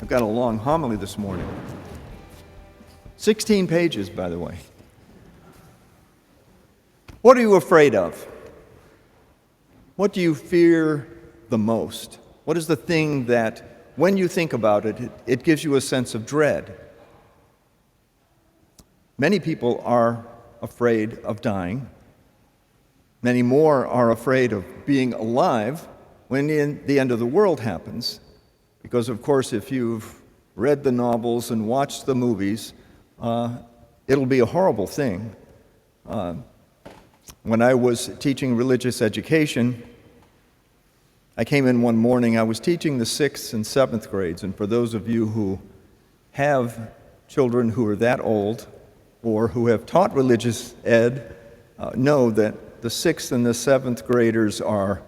I've got a long homily this morning. 16 pages, by the way. What are you afraid of? What do you fear the most? What is the thing that, when you think about it, it gives you a sense of dread? Many people are afraid of dying. Many more are afraid of being alive when the end of the world happens. Because, of course, if you've read the novels and watched the movies, it'll be a horrible thing. When I was teaching religious education, I came in one morning, I was teaching the 6th and 7th grades, and for those of you who have children who are that old or who have taught religious ed, know that the 6th and the 7th graders are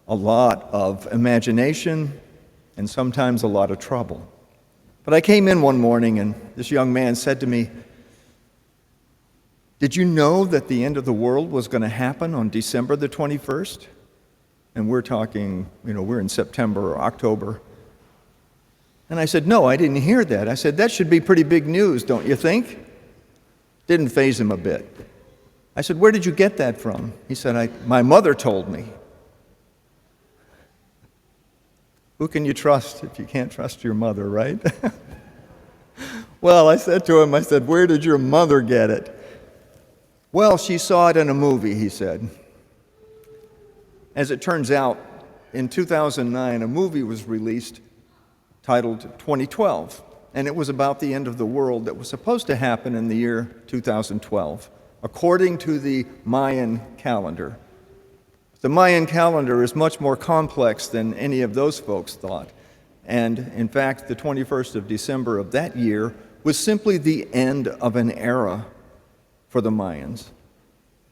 a lot of imagination and sometimes a lot of trouble. But I came in one morning and this young man said to me, "Did you know that the end of the world was going to happen on December the 21st? And we're talking, we're in September or October. And I said, "No, I didn't hear that." I said, "That should be pretty big news, don't you think?" Didn't faze him a bit. I said, "Where did you get that from?" He said, "My mother told me." Who can you trust if you can't trust your mother, right? Well, I said to him, "Where did your mother get it?" "Well, she saw it in a movie," he said. As it turns out, in 2009, a movie was released titled 2012, and it was about the end of the world that was supposed to happen in the year 2012, according to the Mayan calendar. The Mayan calendar is much more complex than any of those folks thought. And in fact, the 21st of December of that year was simply the end of an era for the Mayans.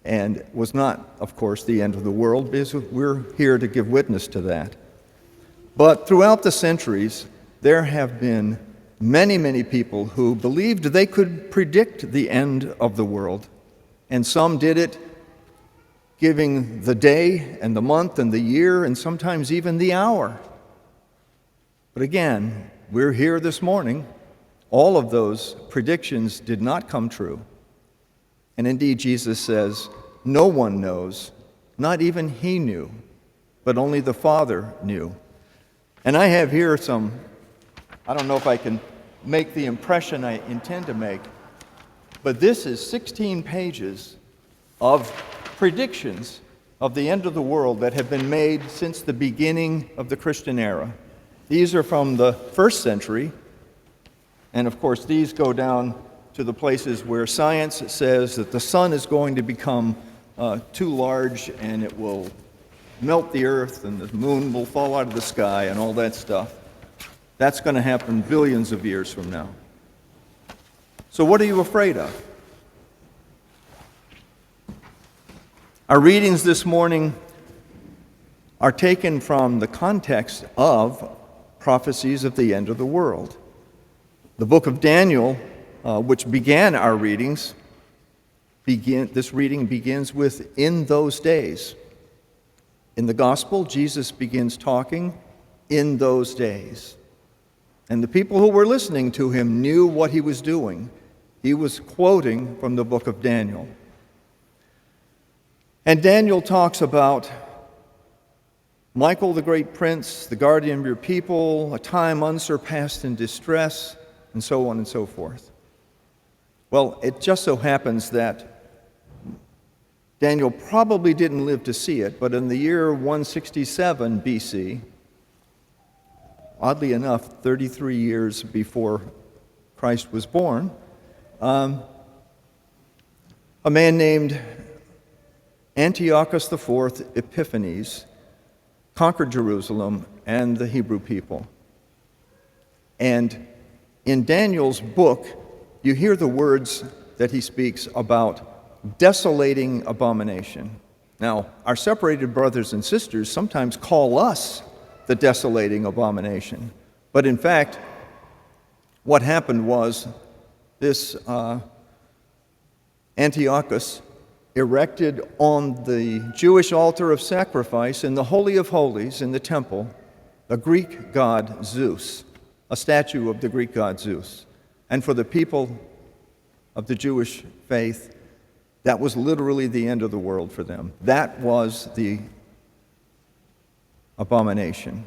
And was not, of course, the end of the world, because we're here to give witness to that. But throughout the centuries, there have been many, many people who believed they could predict the end of the world. And some did it giving the day and the month and the year and sometimes even the hour. But again, we're here this morning. All of those predictions did not come true. And indeed, Jesus says, no one knows, not even he knew, but only the Father knew. And I have here I don't know if I can make the impression I intend to make, but this is 16 pages of predictions of the end of the world that have been made since the beginning of the Christian era. These are from the 1st century, and of course these go down to the places where science says that the sun is going to become too large and it will melt the earth and the moon will fall out of the sky and all that stuff. That's going to happen billions of years from now. So what are you afraid of? Our readings this morning are taken from the context of prophecies of the end of the world. The book of Daniel, which began our readings, this reading begins with "in those days." In the gospel, Jesus begins talking in those days. And the people who were listening to him knew what he was doing. He was quoting from the book of Daniel. And Daniel talks about Michael, the great prince, the guardian of your people, a time unsurpassed in distress, and so on and so forth. Well, it just so happens that Daniel probably didn't live to see it, but in the year 167 BC, oddly enough, 33 years before Christ was born, a man named Antiochus IV Epiphanes conquered Jerusalem and the Hebrew people. And in Daniel's book, you hear the words that he speaks about desolating abomination. Now, our separated brothers and sisters sometimes call us the desolating abomination. But in fact, what happened was this Antiochus erected on the Jewish altar of sacrifice in the Holy of Holies in the temple the Greek god Zeus. a statue of the Greek god Zeus. And for the people of the Jewish faith, that was literally the end of the world for them. That was the abomination.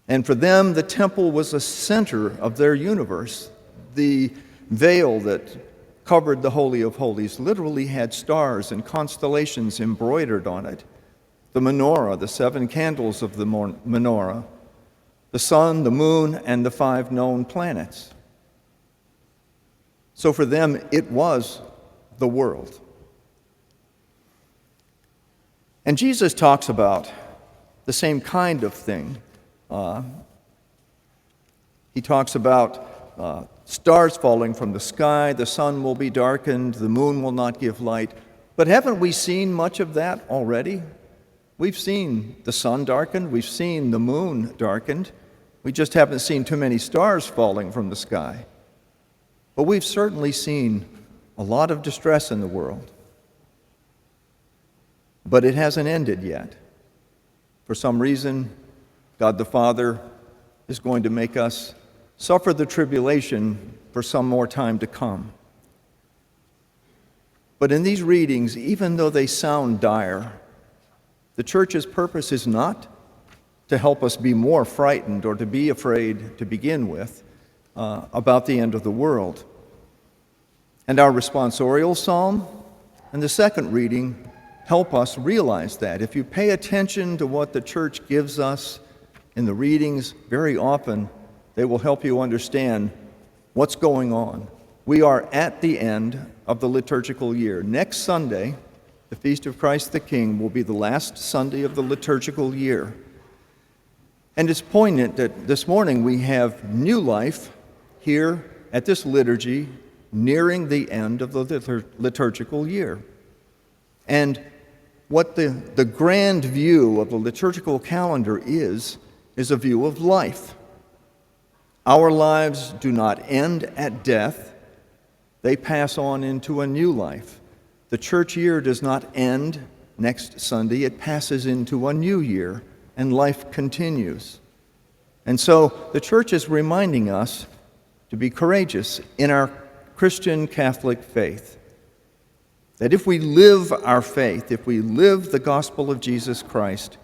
And for them, the temple was the center of their universe. The veil that covered the Holy of Holies literally had stars and constellations embroidered on it. The menorah, the 7 candles of the menorah, the sun, the moon, and the 5 known planets. So for them, it was the world. And Jesus talks about the same kind of thing. He talks about stars falling from the sky, the sun will be darkened, the moon will not give light. But haven't we seen much of that already? We've seen the sun darkened, we've seen the moon darkened. We just haven't seen too many stars falling from the sky. But we've certainly seen a lot of distress in the world. But it hasn't ended yet. For some reason, God the Father is going to make us suffer the tribulation for some more time to come. But in these readings, even though they sound dire, the church's purpose is not to help us be more frightened or to be afraid to begin with about the end of the world. And our responsorial psalm and the second reading help us realize that. If you pay attention to what the church gives us in the readings, very often they will help you understand what's going on. We are at the end of the liturgical year. Next Sunday, the Feast of Christ the King, will be the last Sunday of the liturgical year. And it's poignant that this morning we have new life here at this liturgy nearing the end of the liturgical year. And what the grand view of the liturgical calendar is a view of life. Our lives do not end at death. They pass on into a new life. The church year does not end next Sunday. It passes into a new year, and life continues. And so the church is reminding us to be courageous in our Christian Catholic faith. That if we live our faith, if we live the gospel of Jesus Christ,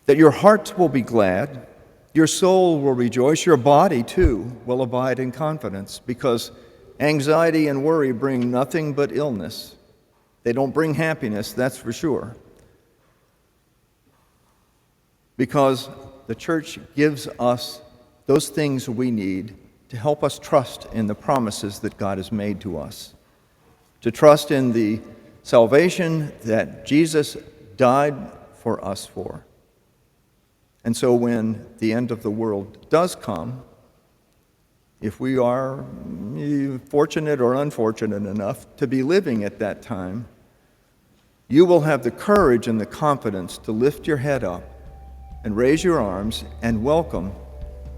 that your hearts will be glad, your soul will rejoice, your body too will abide in confidence, because anxiety and worry bring nothing but illness. They don't bring happiness, that's for sure. Because the church gives us those things we need to help us trust in the promises that God has made to us, to trust in the salvation that Jesus died for us for. And so when the end of the world does come, if we are fortunate or unfortunate enough to be living at that time, you will have the courage and the confidence to lift your head up and raise your arms and welcome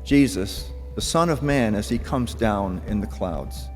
Jesus, the Son of Man, as he comes down in the clouds.